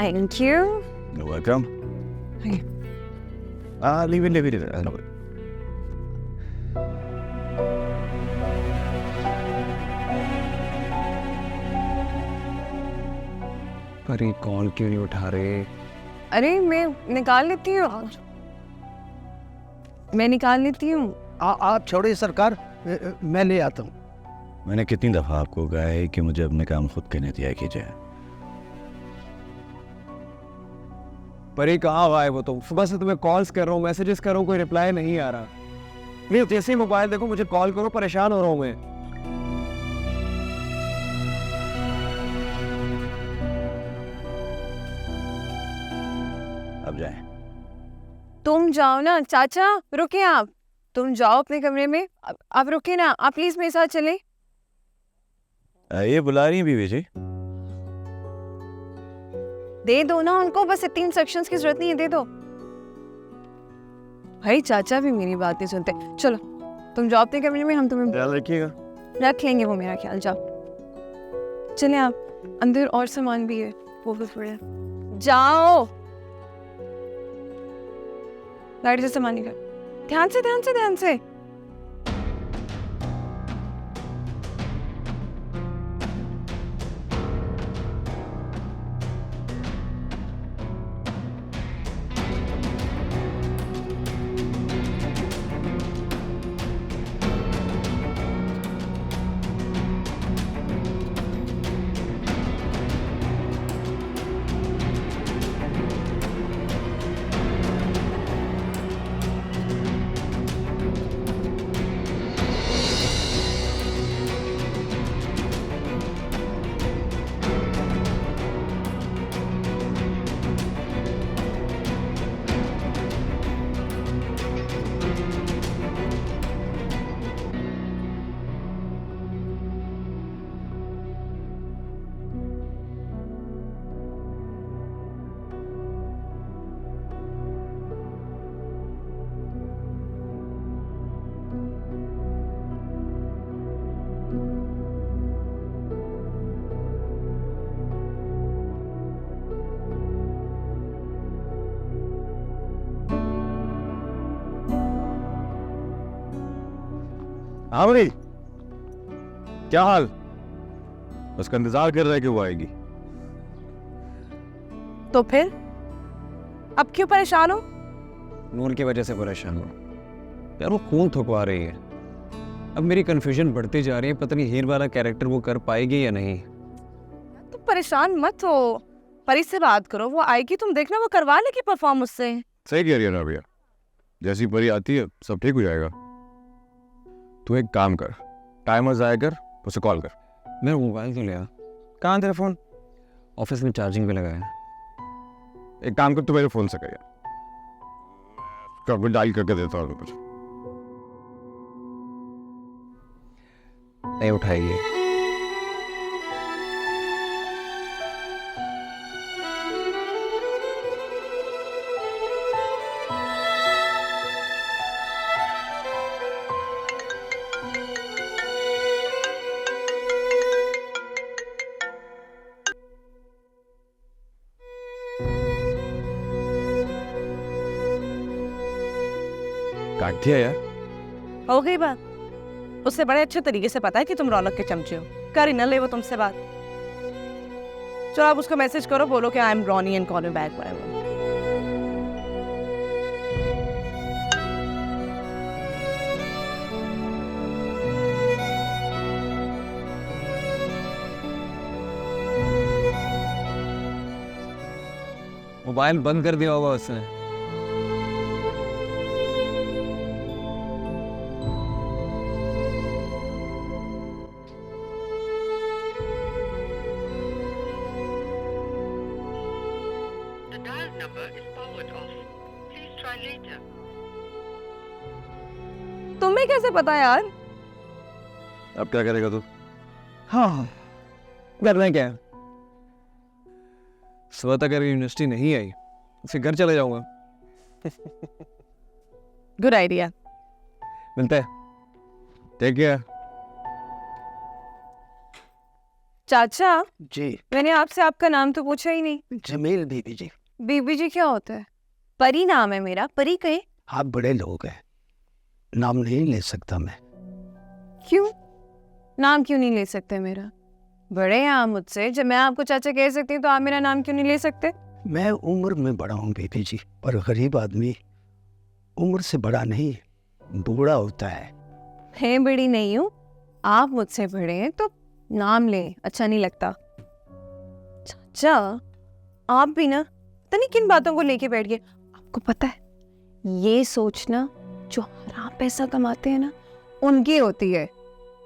Thank you. You're welcome. Okay. Leave it. I know it. पर ये call क्यों नहीं उठा रहे? अरे मैं निकाल लेती हूँ, मैं निकाल लेती हूँ। आप छोड़िए सरकार, मैं ले आता हूँ। मैंने कितनी दफा आपको कहा है कि मुझे अपने काम खुद करने दिया कीजिए। पर ये कहाँ हुआ है? वो तो सुबह से तुम्हें कॉल्स कर रहा हूँ, मैसेजेस कर रहा हूँ, कोई रिप्लाई नहीं आ रहा। नहीं जैसे ही मोबाइल देखो मुझे कॉल करो, परेशान हो रहा हूँ मैं। अब जाएं। तुम जाओ ना चाचा, रुके आप, तुम जाओ अपने कमरे में। आप रुके ना, आप प्लीज मेरे साथ चले। ये बुला रही हैं बीवी जी। दे दो ना उनको, बस इतनी इंस्ट्रक्शंस की जरूरत नहीं है, दे दो। भाई चाचा भी मेरी बात नहीं सुनते। चलो तुम जाओ अपने कमरे में, हम तुम्हें ख्याल रखिएगा। रख लेंगे वो मेरा ख्याल। जाओ चले आप, अंदर और सामान भी है वो भी पड़ा है। जाओ, गाड़ी से सामान निकाल, ध्यान से ध्यान से ध्यान से। हाँ भाई, क्या हाल? उसका इंतजार कर रहा है कि वो आएगी। तो फिर अब क्यों परेशान हो? नूर की वजह से परेशान हूँ यार, वो खून थुकवा रही है। अब मेरी कंफ्यूजन बढ़ती जा रही है, पता नहीं हीर वाला कैरेक्टर वो कर पाएगी या नहीं। तुम परेशान मत हो, परी से बात करो, वो आएगी, तुम देखना वो करवा लेगी परफॉर्म उससे। सही कह रही है ना भैया, जैसी परी आती है सब ठीक हो जाएगा। तू एक काम कर, टाइमर ज़ाया कर, उसे कॉल कर। मेरा मोबाइल तो लिया, कहाँ तेरा फोन? ऑफिस में चार्जिंग पे लगाया। एक काम कर, तू मेरे फोन से कर यार, डायल करके देता हूँ कुछ। नहीं उठाएगी। काट दिया यार। हो गई बात, उससे बड़े अच्छे तरीके से पता है कि तुम रौनक के चमचे हो, कर ही ना ले वो तुमसे बात। चलो आप उसको मैसेज करो, बोलो कि I am Ronnie and call me back whatever. Mobile बंद कर दिया होगा उसने। तुम्हें कैसे पता यार? अब क्या करेगा तू? हाँ करना क्या है, सुबह तक अगर यूनिवर्सिटी नहीं आई फिर घर चले जाऊंगा। Good idea. मिलता है। Take care. चाचा, जी मैंने आपसे आपका नाम तो पूछा ही नहीं। जमील बीबी जी, बीबी जी क्या होता है? परी नाम है मेरा। परी कहे? आप बड़े लोग हैं, नाम नहीं ले सकता मैं। क्यों? नाम क्यों नहीं ले सकते मेरा? बड़े हैं आप मुझसे, जब मैं आपको चाचा कह सकती हूँ तो आप मेरा नाम क्यों नहीं ले सकते? मैं उम्र में बड़ा हूँ बीबी जी, पर गरीब आदमी उम्र से बड़ा नहीं, बूढ़ा होता है। मैं बड़ी नहीं हूँ, आप मुझसे बड़े हैं तो नाम लें, अच्छा नहीं लगता। चाचा, आप भी ना पता नहीं किन बातों को लेके बैठ गए। आपको पता है, ये सोचना जो हराम पैसा कमाते हैं ना, उनकी होती है।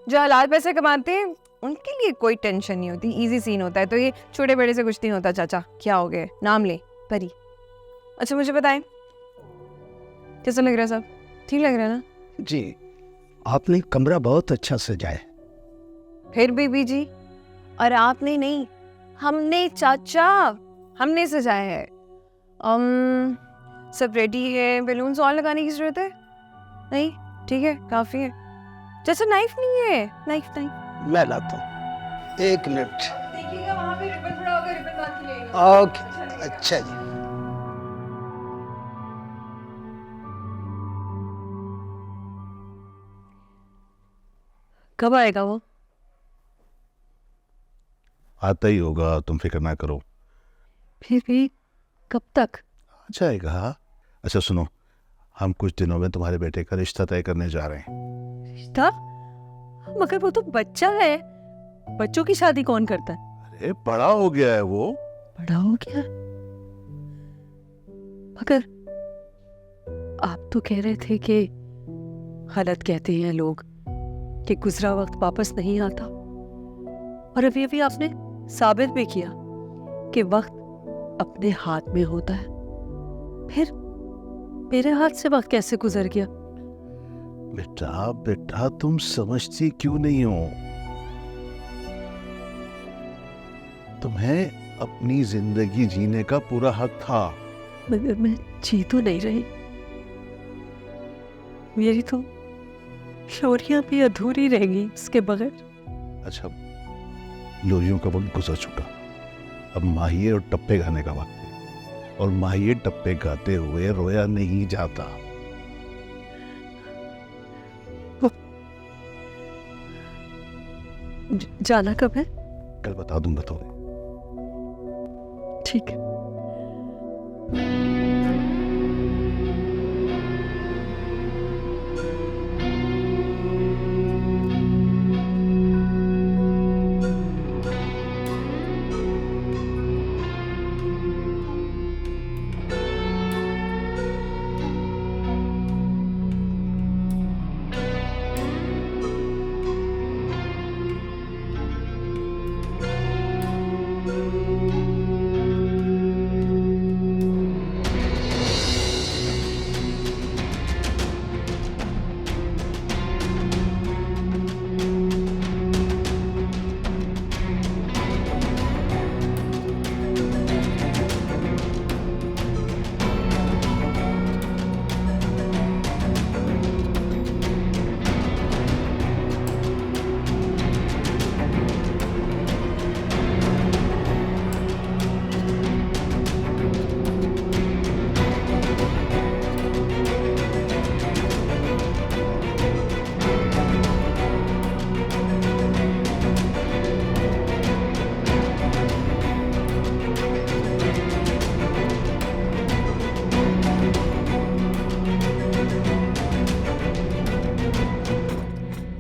जो हलाल पैसे कमाते हैं उनके लिए कोई टेंशन नहीं होती, इजी सीन होता है। तो ये छोटे बड़े से कुछ नहीं होता। चाचा क्या हो गए, नाम ले, परी। अच्छा मुझे बताएं, कैसा लग रहा है सब? ठीक लग रहा है ना? जी, आपने कमरा बहुत अच्छा सजाया। फिर बीबी जी, और आपने नहीं, हमने चाचा, हमने सजाया है। सब रेडी है, बैलून्स और लगाने की जरूरत है? नहीं, ठीक है, काफी है। चाचा नाइफ नहीं है? नाइफ मैं लाता हूँ, 1 मिनट। देखिएगा वहाँ पे रिबन पड़ा होगा, रिबन बांध के लेगा। ओके, अच्छा जी। कब आएगा वो? आता ही होगा, तुम फिक्र ना करो। फिर भी कब तक? आ जाएगा। अच्छा सुनो, हम कुछ दिनों में तुम्हारे बेटे का रिश्ता तय करने जा रहे हैं। रिश्ता? मगर वो तो बच्चा है, बच्चों की शादी कौन करता है? अरे बड़ा हो गया है वो। बड़ा हो गया? मगर आप तो कह रहे थे कि गलत कहते हैं लोग कि गुजरा वक्त वापस नहीं आता, और अभी अभी आपने साबित भी किया कि वक्त अपने हाथ में होता है। फिर मेरे हाथ से वक्त कैसे गुजर गया? बेटा बेटा, तुम समझती क्यों नहीं हो? तुम्हें अपनी जिंदगी जीने का पूरा हक था। मगर मैं जी तो नहीं रही, मेरी तो शोरियां भी अधूरी रहेंगी उसके बगैर। अच्छा, लोरियों का वक्त गुजर चुका, अब माहिए और टप्पे गाने का वक्त है, और माहिए टप्पे गाते हुए रोया नहीं जाता। जाना कब है? कल बता दूंगा तुम्हें। ठीक है।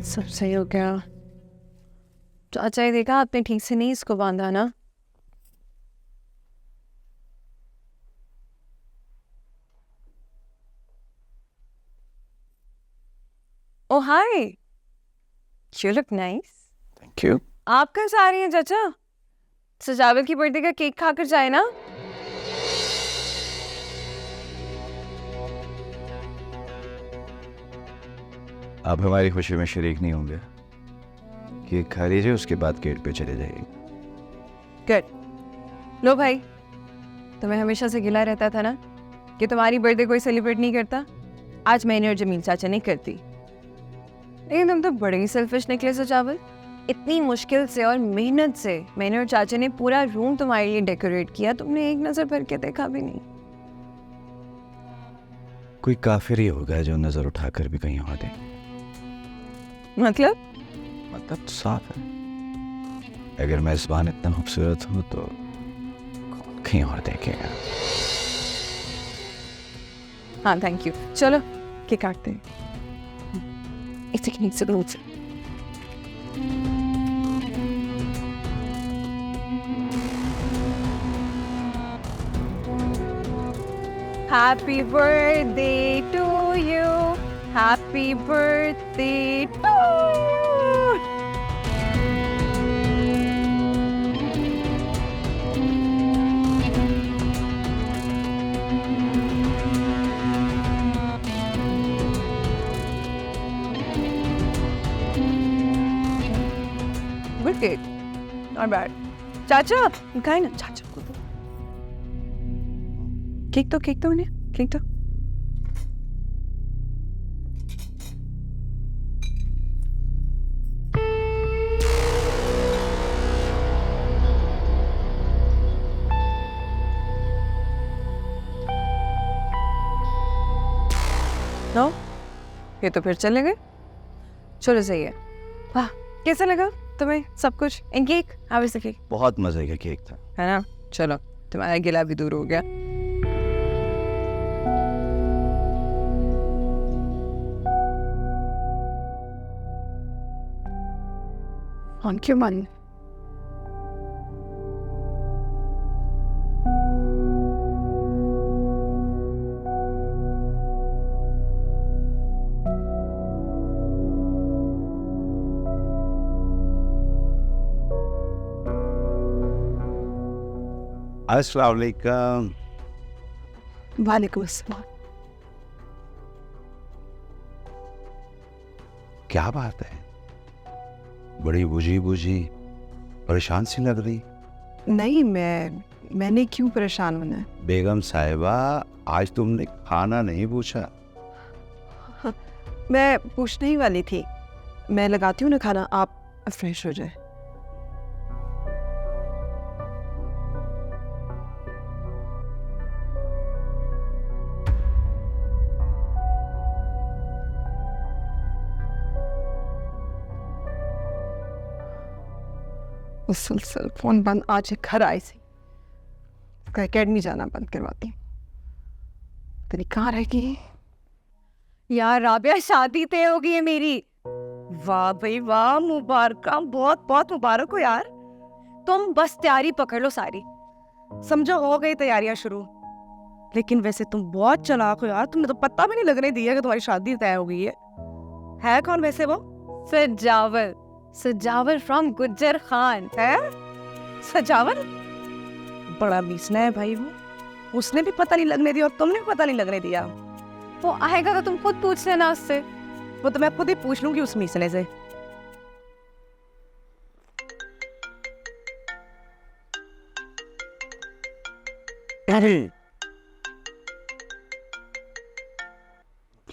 सब सही हो गया। चाचा ये देखा आपने ठीक से नहीं इसको बांधा ना? Oh hi, you look nice. Thank you. आप कहाँ से आ रही हैं चाचा? सजावल की बर्थडे का केक खाकर जाए ना। आप हमारी खुशी में शरीक नहीं होंगे। केक खा लीजिए, उसके बाद गेट पे चले जाइए। गुड। लो भाई, तुम्हें हमेशा से गिला रहता था ना कि तुम्हारी बर्थडे कोई सेलिब्रेट नहीं करता। आज मैंने और जमील चाचा ने कर दी। लेकिन तुम तो बड़े ही सेल्फिश निकले सजावल। इतनी मुश्किल से और मेहनत से मैंने और चाचा ने पूरा रूम तुम्हारे लिए डेकोरेट किया, तुमने एक नजर भर के देखा भी नहीं। कोई काफिर ही होगा जो नजर उठाकर भी कहीं और दे। मतलब मतलब तो साफ है, अगर मेजबान इतना खूबसूरत हूँ तो कौन कहीं और देखेगा। हाँ थैंक यू, चलो केक काटते हैं। इसे के नीचे दूध से Happy birthday to you. Happy birthday to you. Good cake. Not bad. चाचा, खाए ना चाचा को। केक तो उन्हें केक तो। नो, ये तो फिर चले गए। चलो सही है। वाह, कैसा लगा तुम्हें सब कुछ? And cake, how was the cake? बहुत मजे का केक था, है ना? चलो, तुम्हारा गिला भी दूर हो गया। On क्यों मन? अस्सलाम वालेकुम। वालेकुम अस्सलाम। क्या बात है, बड़ी बुझी बुझी परेशान सी लग रही। नहीं, मैंने क्यों परेशान होना है? बेगम साहिबा, आज तुमने खाना नहीं पूछा। मैं पूछने ही वाली थी। मैं लगाती हूँ ना खाना, आप फ्रेश हो जाए। मुसलसल फोन बंद, आज घर आई सी इसका एकेडमी जाना बंद करवाती हूँ। तेरी कहाँ रहेगी? यार राबिया, शादी तय हो गई है मेरी। वाह भाई वाह, मुबारक, बहुत बहुत मुबारक हो यार। तुम बस तैयारी पकड़ लो सारी। समझो हो गई तैयारियां शुरू। लेकिन वैसे तुम बहुत चालाक हो यार, तुमने तो पता भी नहीं लगने दिया कि तुम्हारी शादी तय हो गई है कौन वैसे वो? सजावल फ्रॉम गुज्जर खान। है सजावल? बड़ा मीसना है भाई वो। उसने भी पता नहीं लगने दिया और तुमने भी पता नहीं लगने दिया। वो आएगा तो तुम खुद पूछ लेना उससे। वो तो मैं खुद ही पूछ लूंगी उस मीसने से। अस्सलाम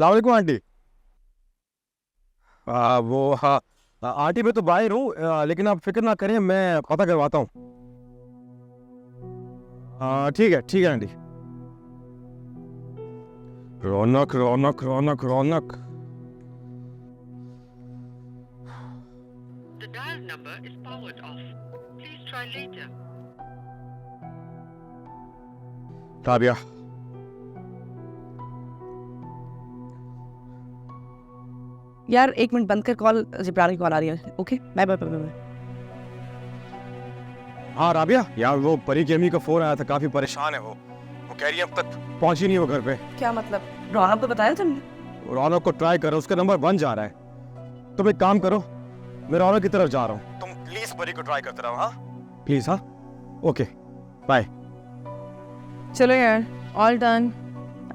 वालेकुम आंटी। वो हाँ आंटी, मैं तो बाहर हूँ, लेकिन आप फिक्र ना करें, मैं पता करवाता हूँ। ठीक है aunty. Raunak Raunak Raunak Raunak. The dial number is powered off. Please try later. Rabia, यार एक मिनट बंद कर, कॉल जिब्रान की कॉल आ रही है। Okay bye bye bye. हाँ राबिया, यार वो परी की अम्मी का फोन आया था, काफी परेशान है वो कह रही है अब तक पहुंची नहीं वो घर पे। क्या मतलब? रौनक को बताया तुमने? रौनक को ट्राई करो, उसका नंबर बंद जा रहा है। तुम एक काम करो, मैं रौनक की तरफ जा रहा हूँ, तुम प्लीज परी को ट्राई करते रहो। हाँ प्लीज। हाँ ओके बाय। चलो यार, all done.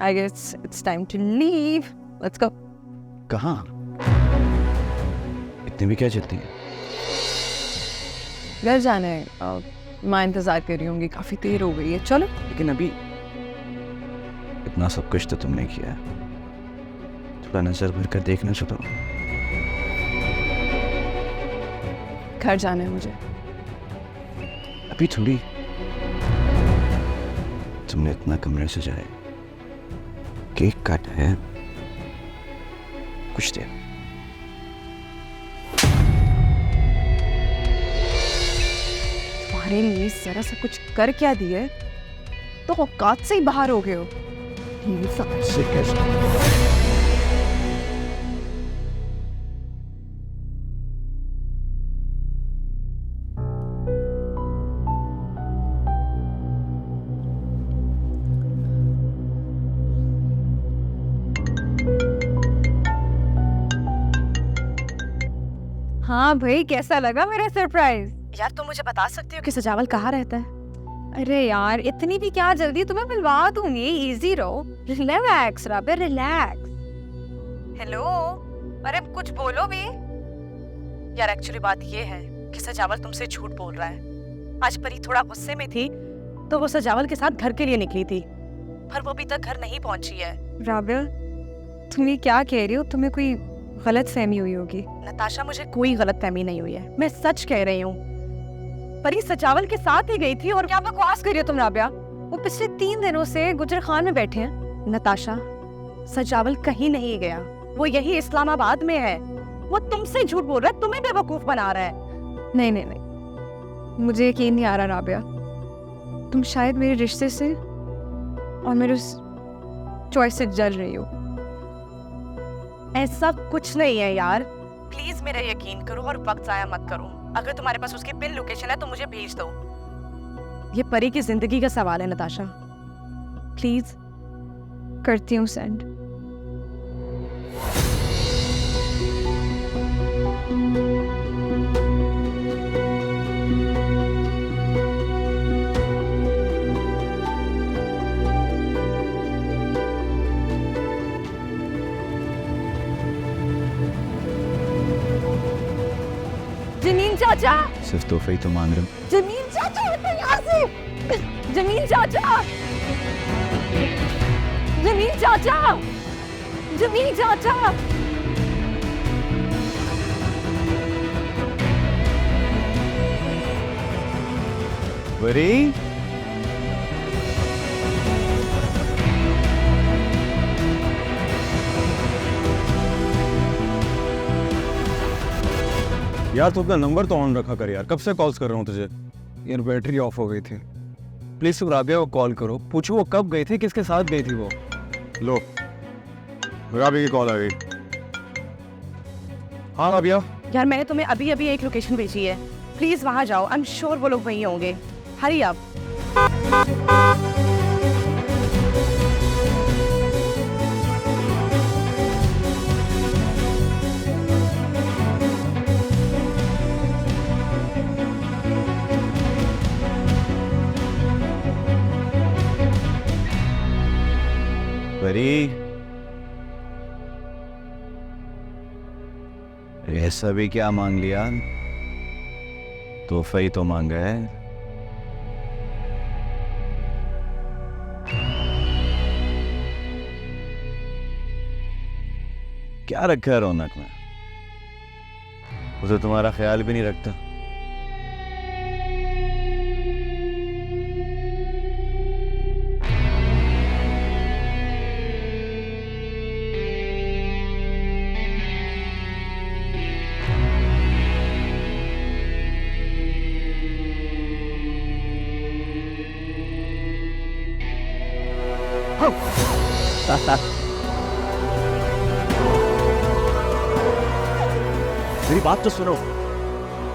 I guess it's time to leave. Let's go. कहाँ? इतनी भी क्या चलती है? घर जाना है। मैं इंतजार कर रही हूँ, काफी देर हो गई है। चलो। लेकिन अभी इतना सब कुछ तो तुमने किया, थोड़ा नजर भर कर देखना चलो। घर जाना है मुझे। अभी थोड़ी। तुमने इतना कमरे सजाए, केक काटा है, कुछ देर। तुम्हारे लिए जरा सा कुछ कर क्या दिए तो औकात से ही बाहर हो गए हो। से कैसे? हाँ भाई, कैसा लगा मेरा सरप्राइज? यार तुम मुझे बता सकती हो कि सजावल कहाँ रहता है? अरे यार, इतनी भी क्या जल्दी, तुम्हें मिलवा दूंगी। इजी रहो, रिलैक्स राबे, रिलैक्स। हेलो, अरे कुछ बोलो भी। यार एक्चुअली बात ये है कि सजावल तुमसे झूठ बोल रहा है। आज परी थोड़ा गुस्से में थी तो वो सजावल के साथ घर के लिए निकली थी, पर वो अभी तक घर नहीं पहुंची है। राबे, तुम ये क्या कह रही हो? तुम्हें कोई गलत फहमी हुई होगी। नताशा, मुझे कोई गलत फहमी नहीं हुई है, मैं सच कह रही हूँ। परी सजावल के साथ ही गई थी। और क्या बकवास कर रही हो तुम राबिया? वो पिछले 3 दिनों से गुजर खान में बैठे हैं। नताशा, सजावल कहीं नहीं गया, वो यही इस्लामाबाद में है। वो तुमसे झूठ बोल रहा है, तुम्हें बेवकूफ बना रहा है। नहीं नहीं नहीं, मुझे यकीन नहीं आ रहा राबिया। तुम शायद मेरे रिश्ते से और मेरे उस चॉइस से जल रही हो। ऐसा कुछ नहीं है यार, प्लीज मेरा यकीन करो और वक्त जाया मत करो। अगर तुम्हारे पास उसकी पिन लोकेशन है तो मुझे भेज दो। ये परी की जिंदगी का सवाल है नताशा, प्लीज। करती हूँ सेंड। जमीन चाचा, सिर्फ तोहफे ही तो मांग रहे हो। जमीन चाचा, हटो यहाँ से। जमीन चाचा, जमीन चाचा, जमीन चाचा। परी, यार तू अपना नंबर तो ऑन रखा कर यार, कब से कॉल्स कर रहा हूँ तुझे। यार बैटरी ऑफ हो गई थी। प्लीज तुम राबिया को कॉल करो, पूछो वो कब गई थी, किसके साथ गई थी वो। लो, राबिया की कॉल आ गई। हाँ राबिया, यार मैंने तुम्हें अभी अभी एक लोकेशन भेजी है, प्लीज वहां जाओ। आई एम श्योर वो लोग वहीं होंगे। Hurry up. परी, ऐसा भी क्या मांग लिया? तोहफा ही तो मांगा है। क्या रखा है रौनक में? उसे तुम्हारा ख्याल भी नहीं रखता। मेरी बात तो सुनो।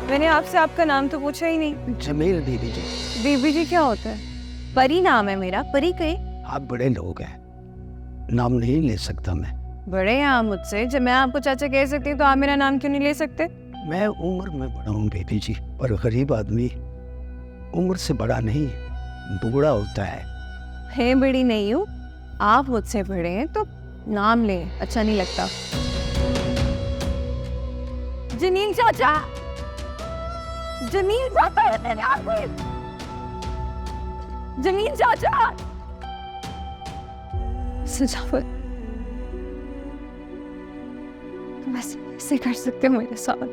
मैंने आपसे आपका नाम तो पूछा ही नहीं। जमील दीदी जी। बीबी जी क्या होता है? परी नाम है मेरा। परी कहीं? आप बड़े लोग हैं, नाम नहीं ले सकता मैं। बड़े हैं आप मुझसे, जब मैं आपको चाचा कह सकती हूँ तो आप मेरा नाम क्यों नहीं ले सकते? मैं उम्र में बड़ा हूँ बेबी जी, पर गरीब आदमी उम्र से बड़ा नहीं, बूढ़ा होता है। है बड़ी नहीं हूँ, आप मुझसे बड़े हैं तो नाम ले, अच्छा नहीं लगता। जमीन चाचा, जमीन चाचा है तेरे आगे। जमीन चाचा। सजावट, तुम ऐसे कर सकते हो मेरे साथ?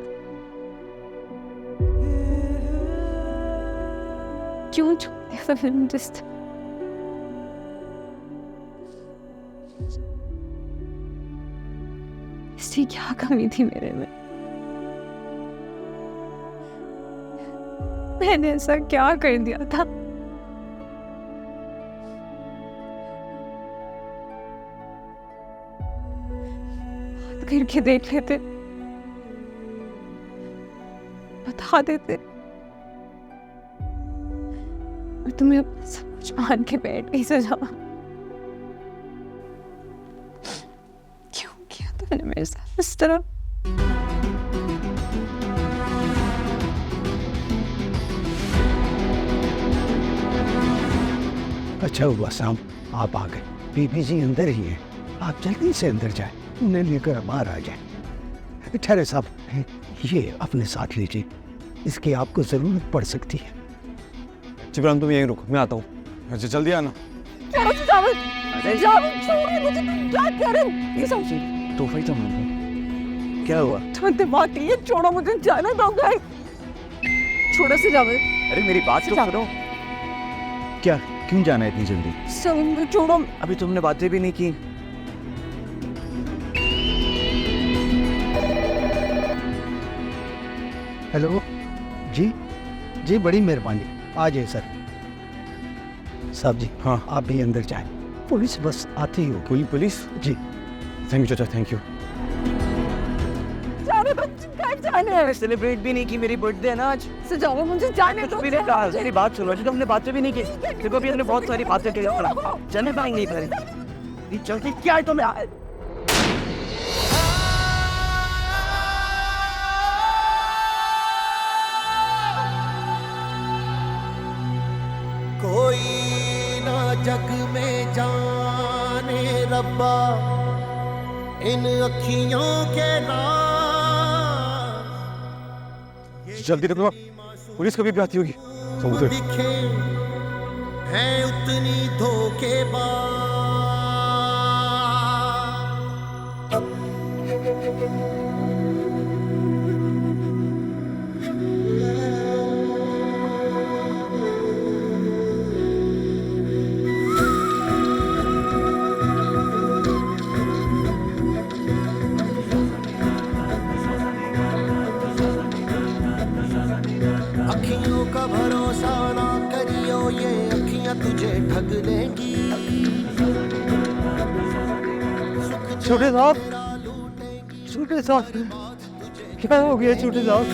क्यों छोड़ दिया फिल्म जस्ट इसकी क्या कमी थी मेरे में? मैंने ऐसा क्या कर दिया था? बात करके देख लेते, बता देते, और तुम्हें अपना सब कुछ मान के बैठ गई सजा। क्यों किया तुमने मेरे साथ इस तरह? अच्छा हुआ शाम आप आ गए। बीबी जी अंदर ही हैं, आप जल्दी से अंदर जाएं, उन्हें लेकर बाहर आ जाएं। ठहरे साहब, ये अपने साथ लीजिए, इसकी आपको जरूरत पड़ सकती है। जिब्रान तुम यहीं रुको, मैं आता हूँ। अच्छा जल्दी आना। तो भाई तुम क्या हुआ? दिमाग नहीं है, छोड़ो मुझे, जाने दो घर। छोड़ो से जावे। अरे मेरी बात तो सुनो। क्या, क्यों जाना है इतनी जल्दी? सब छोड़ो। अभी तुमने बातें भी नहीं की। हेलो जी, जी बड़ी मेहरबानी, आ जाइए सर। साहब जी, हाँ। आप भी अंदर जाएं, पुलिस बस आती ही होगी। पुलिस? जी थैंक यू चाचा, थैंक यू। जाने दो, घर जाने हैं। सेलिब्रेट भी नहीं की, मेरी बर्थडे है ना आज। सजाओ मुझे, जाने दो। मेरे मेरी बात सुनो, अभी तुमने बातें भी नहीं की। देखो अभी हमने बहुत सारी बातें की, जाने पाएंगे नहीं करें। चलती क्या है तुम्हें? कोई ना जग में जाने रब्बा इन अखियों के नाम, जल्दी रखो, पुलिस कभी भी आती होगी। जो दिखे हैं उतनी धोखेबाज। अखियों का भरोसा ना करियो, ये अखियां तुझे ठग लेंगी। छोटे साहब, छोटे साहब, क्या हो गया छोटे साहब?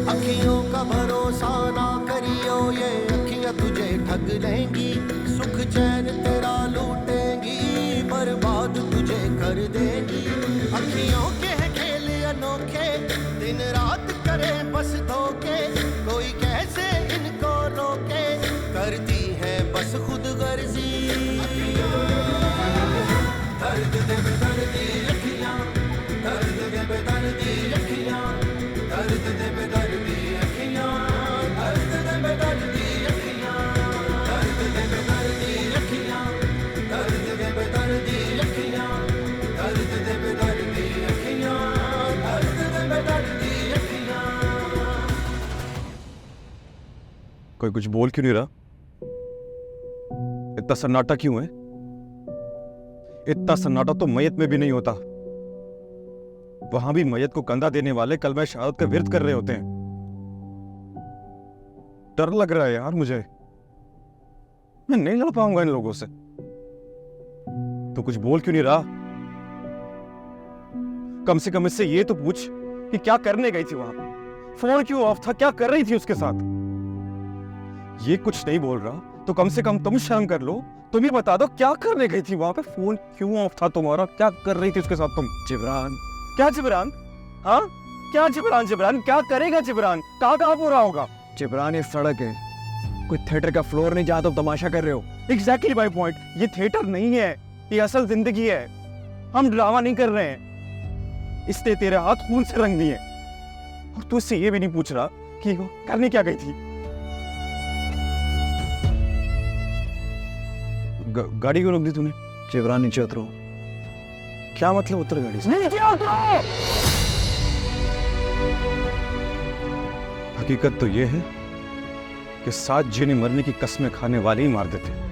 अखियों का भरोसा ना करियो, ये अखियां तुझे ठग लेंगी। सुख चैन तेरा लूटेंगी, बर्बाद तुझे कर देंगी। अखियों के हैं खेल अनोखे, दिन रात करे बस धोखे। कोई कैसे इनको रोके, करती है बस खुद गर्जी। दर्द दे बेदर्दी अखियां, दर्द दे बेदर्दी अखियां, दर्द दे बेदर्दी अखियां, दर्द दे बेदर्दी अखियां, दर्द दे बेदर्दी अखियां, दर्द दे बेदर्दी अखियां, दर्द दे बेदर्दी अखियां, दर्द दे बेदर्दी अखियां। कोई कुछ बोल क्यों नहीं रहा? इतना सन्नाटा क्यों है? इतना सन्नाटा तो मयत में भी नहीं होता। वहां भी मयत को कंधा देने वाले कलमा शहादत का विर्द कर रहे होते हैं। डर लग रहा है यार मुझे, मैं नहीं लड़ पाऊंगा इन लोगों से। तो कुछ बोल क्यों नहीं रहा? कम से कम इससे ये तो पूछ कि क्या करने गई थी वहां पे, फोन क्यों ऑफ था, क्या कर रही थी उसके साथ। ये कुछ नहीं बोल रहा तो कम से कम तुम शर्म कर लो, तुम ही बता दो क्या करने गई थी वहां पे, फोन क्यों ऑफ था तुम्हारा, क्या कर रही थी उसके साथ तुम? जिब्रान, क्या जिब्रान? हाँ क्या जिब्रान? जिब्रान क्या करेगा जिब्रान? कहाँ हो रहा होगा? जिब्रान ये सड़क है, कोई थिएटर का फ्लोर नहीं जहाँ तुम तमाशा कर रहे हो। एग्जैक्टली माय पॉइंट, ये थिएटर नहीं है, ये असल जिंदगी है। हम ड्रामा नहीं कर रहे हैं। इसने तेरे हाथ खून से रंग दिए और तू इससे ये भी नहीं पूछ रहा कि वो करने क्या गई थी। गाड़ी क्यों रोक दी तूने? जिब्रान नीचे उतरो। क्या मतलब उतर गाड़ी से? हकीकत तो ये है कि साथ जीने मरने की कस्में खाने वाले ही मार देते हैं।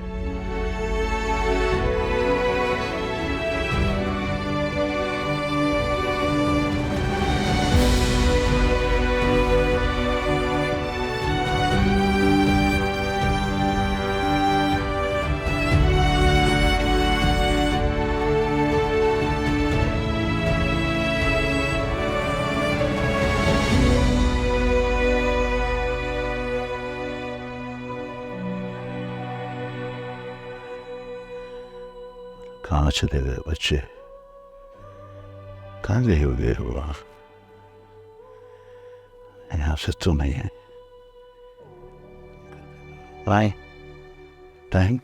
कहाँ चले गए बच्चे? कहाँ गए हो आप? यहाँ से तो नहीं है। By time.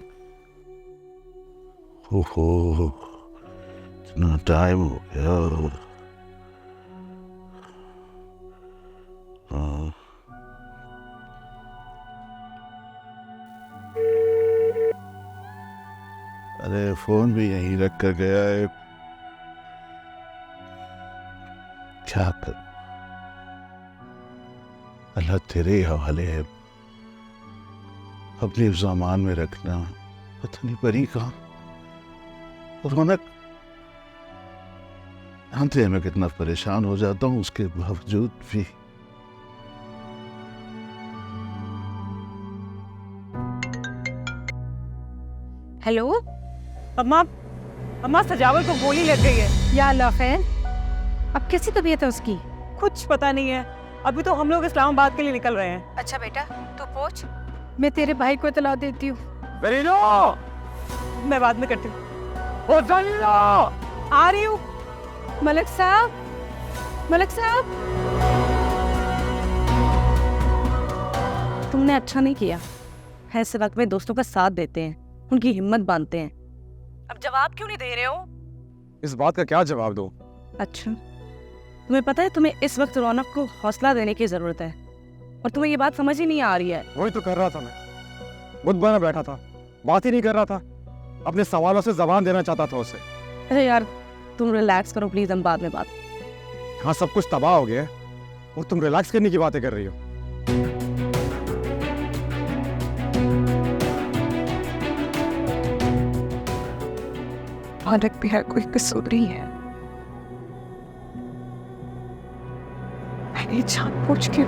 ओहो, इतना टाइम हो गया। हाँ। अरे फोन भी यहीं रख कर गया है। क्या कर, अल्लाह तेरे ही हवाले है। अपने सामान में रखना। पता नहीं परी कहाँ। रौनक, जानते हैं मैं कितना परेशान हो जाता हूँ, उसके बावजूद भी। हेलो अम्मा, अम्मा सजावल को गोली लग गई है। या अल्लाह खैर, अब कैसी तबीयत है उसकी? कुछ पता नहीं है, अभी तो हम लोग इस्लामाबाद के लिए निकल रहे हैं। अच्छा बेटा तू पहुंच, मैं तेरे भाई को इतला देती हूँ। मैं बाद में करती हूँ। आ रही हूँ। मलिक साहब, मलिक साहब, तुमने अच्छा नहीं किया। ऐसे वक्त में दोस्तों का साथ देते हैं, उनकी हिम्मत बांधते हैं। अब जवाब क्यों नहीं दे रहे हो? इस बात का क्या जवाब दो? अच्छा, तुम्हें पता है तुम्हें इस वक्त रौनक को हौसला देने की जरूरत है, और तुम्हें ये बात समझ ही नहीं आ रही है। वही तो कर रहा था मैं, बुद्ध बना बैठा था, बात ही नहीं कर रहा था। अपने सवालों से जबान देना चाहता था उसे। अरे यार तुम रिलैक्स करो प्लीज, हम बाद में बात। हाँ, सब कुछ तबाह हो गया है और तुम रिलैक्स करने की बातें कर रही हो। मालिक भी है कोई कसूरी है। मैंने जानबूझ के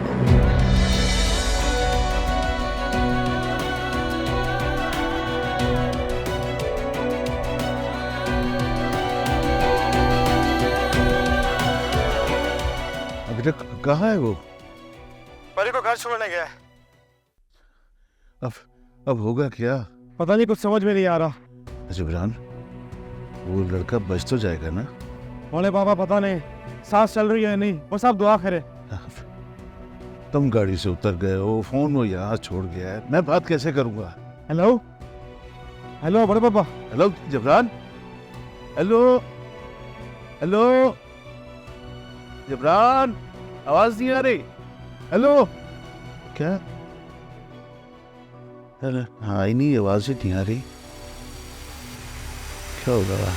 अभी तक कहाँ है वो? परी को घर छोड़ने गया है। अब होगा क्या? पता नहीं, कुछ समझ में नहीं आ रहा। जिब्रान, वो लड़का बच तो जाएगा ना? बोले बाबा पता नहीं सांस चल रही है नहीं, वो सब दुआ करे। तुम गाड़ी से उतर गए हो, फोन वो यहाँ छोड़ गया है, मैं बात कैसे करूंगा? हेलो हेलो बड़े पापा। Hello Jibran, hello hello Jibran, आवाज नहीं आ रही। हेलो, क्या? अरे हाँ ही नहीं, आवाज ही नहीं आ रही। क्या होगा?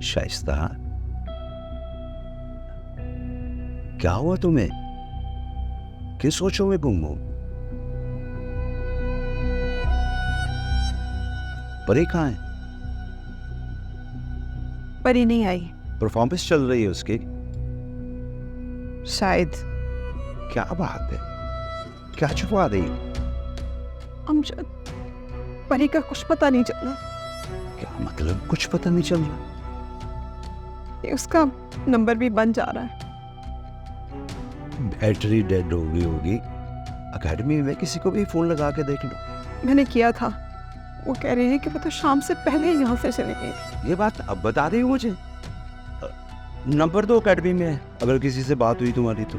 शाइस्ता, क्या हुआ तुम्हें? किस सोचों में गुम हो? परी कहाँ है? परी नहीं आई। परफॉर्मेंस चल रही है उसकी? शायद। क्या बात है, क्या छुपा रही है? अमजद, परी का कुछ पता नहीं चला। क्या मतलब कुछ पता नहीं चल रहा? ये उसका नंबर भी बंद जा रहा है। बैटरी डेड हो गई होगी। एकेडमी में किसी को भी फोन लगा के देख लो। मैंने किया था, वो कह रही है कि वो तो शाम से पहले ही यहाँ से चले गई। ये बात अब बता रही हो मुझे? नंबर दो एकेडमी में, अगर किसी से बात हुई तुम्हारी तो।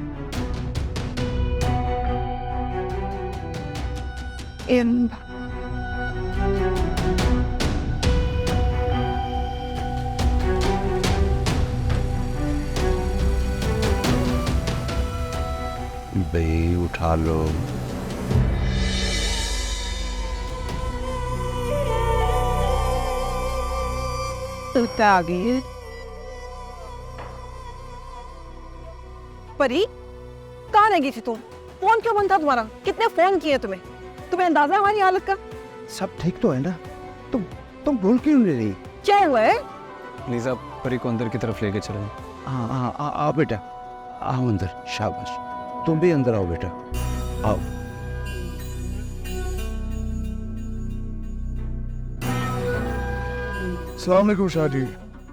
इन भाई उठा लो। उठा आ गई है। परी, कहाँ रह गई थी तुम? फोन क्यों बंद था तुम्हारा? कितने फोन किए तुम्हें? तुम्हें अंदाजा है हमारी हालत का? सब ठीक तो है ना? तुम भूल क्यों नहीं रही? क्या हुआ है? प्लीज आप परी को अंदर की तरफ लेके चलें। हाँ आओ बेटा, आओ अंदर। शाबाश, तुम भी अंदर आओ बेटा, आओ। अस्सलाम वालेकुम शाह जी।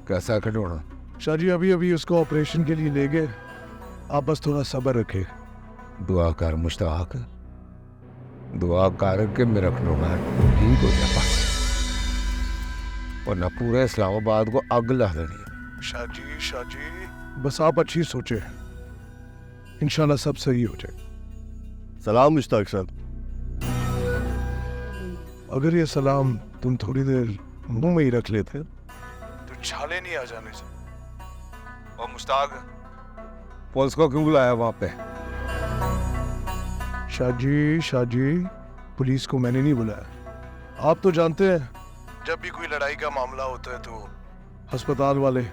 कैसा खिलौना? शाह जी अभी उसको ऑपरेशन के लिए ले गए, आप बस थोड़ा सब्र रखें। दुआ कर मुश्ताक, दुआ कर के मेरा खिलौना ठीक हो जाए बस, वरना पूरे इस्लामाबाद को आग ला देनी है। शाह जी बस आप अच्छी सोचें, इंशाल्लाह सब सही हो जाए। सलाम मुश्ताक साहब। अगर ये सलाम तुम थोड़ी देर मुंह में ही रख लेते तो छाले नहीं आ जाने से। और मुश्ताक, पुलिस को क्यों बुलाया वहां पे? शाह जी पुलिस को मैंने नहीं बुलाया। आप तो जानते हैं जब भी कोई लड़ाई का मामला होता है तो अस्पताल वाले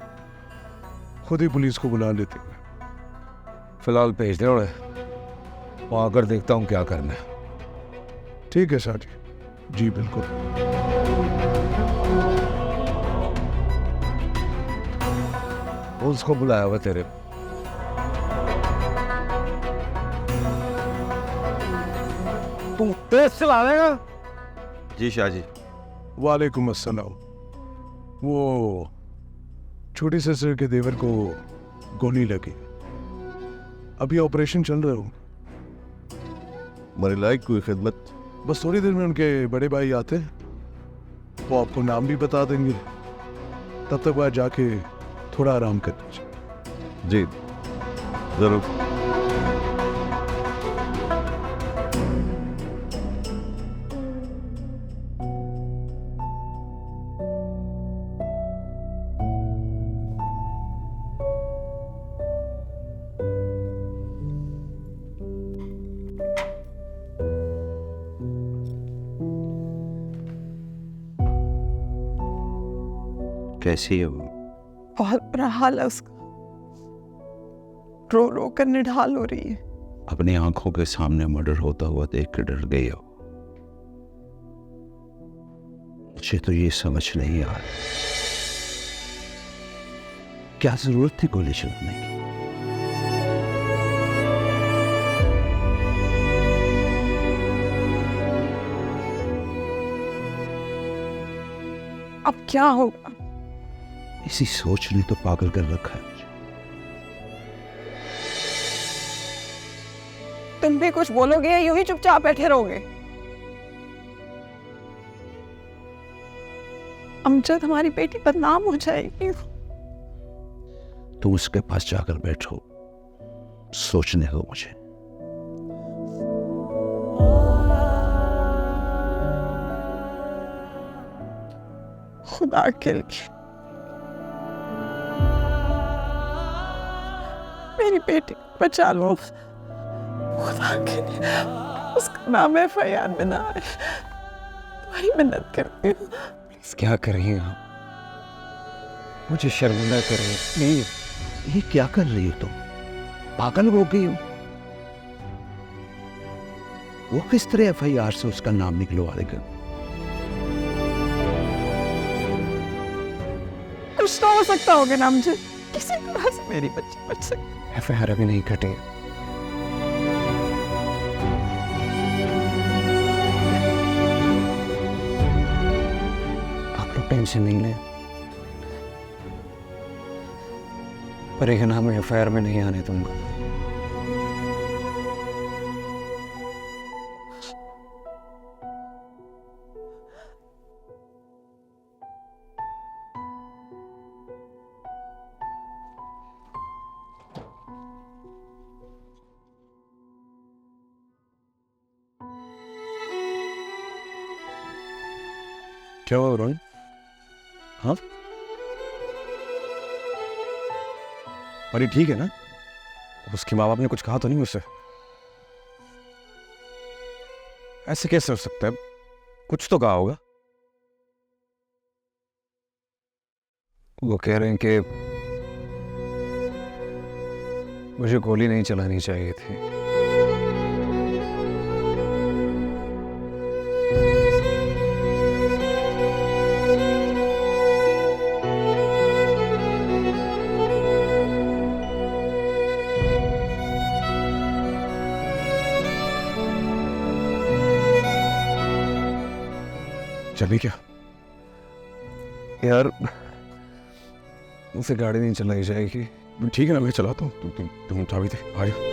खुद ही पुलिस को बुला लेते हैं। फिलहाल भेज दे, वहां आकर देखता हूँ क्या करना है। ठीक है शाह जी बिल्कुल। पुलिस को बुलाया हुआ तेरे? तुम तेज चलाएगा? जी शाह जी। वालेकुम अस्सलाम। वो छोटी सिस्टर के देवर को गोली लगी, अभी ऑपरेशन चल रहा हूँ। मेरे लायक कोई खिदमत? बस थोड़ी देर में उनके बड़े भाई आते हैं, वो आपको नाम भी बता देंगे, तब तक वह जाके थोड़ा आराम कर लीजिए। जी जरूर। कैसी है वो? बहुत बुरा हाल है उसका, रो रो कर निढाल हो रही है। अपनी आंखों के सामने मर्डर होता हुआ देख के डर गई हो। मुझे तो ये समझ नहीं आ रहा, क्या जरूरत थी गोली चलाने की? अब क्या होगा? इसी सोच ने तो पागल कर रखा है मुझे। तुम भी कुछ बोलोगे या यूं ही चुपचाप बैठे रहोगे? अमजद, हमारी बेटी बदनाम हो जाएगी। तुम उसके पास जाकर बैठो, सोचने दो मुझे। खुदा के लिए मेरी बेटी को बचा लो, खुदा के लिए। उसका नाम FIR में ना आए, तुम्हारी मिन्नत करती हूँ। क्या कर रही हैं आप? मुझे शर्मिंदा कर रही हैं प्लीज। ये क्या कर रही हो तुम? पागल हो गई हो? वो किस तरह FIR से उसका नाम निकलवा देगा? कुछ तो हो सकता होगा ना मुझे, किसी तरह से मेरी बच्ची बच सकती। FIR अभी नहीं कटे। आप लोग टेंशन नहीं लें, परी का नाम FIR में नहीं आने दूंगा। क्या हुआ रोहन? हाँ, परी ठीक है ना? उसके माँ बाप ने कुछ कहा तो नहीं मुझसे? ऐसे कैसे हो सकता है? कुछ तो कहा होगा। वो कह रहे हैं कि मुझे गोली नहीं चलानी चाहिए थी। चली क्या? यार मुझसे गाड़ी नहीं चलाई जाएगी। ठीक है ना, मैं चलाता हूँ। तुम चाबी दे, आ जाओ।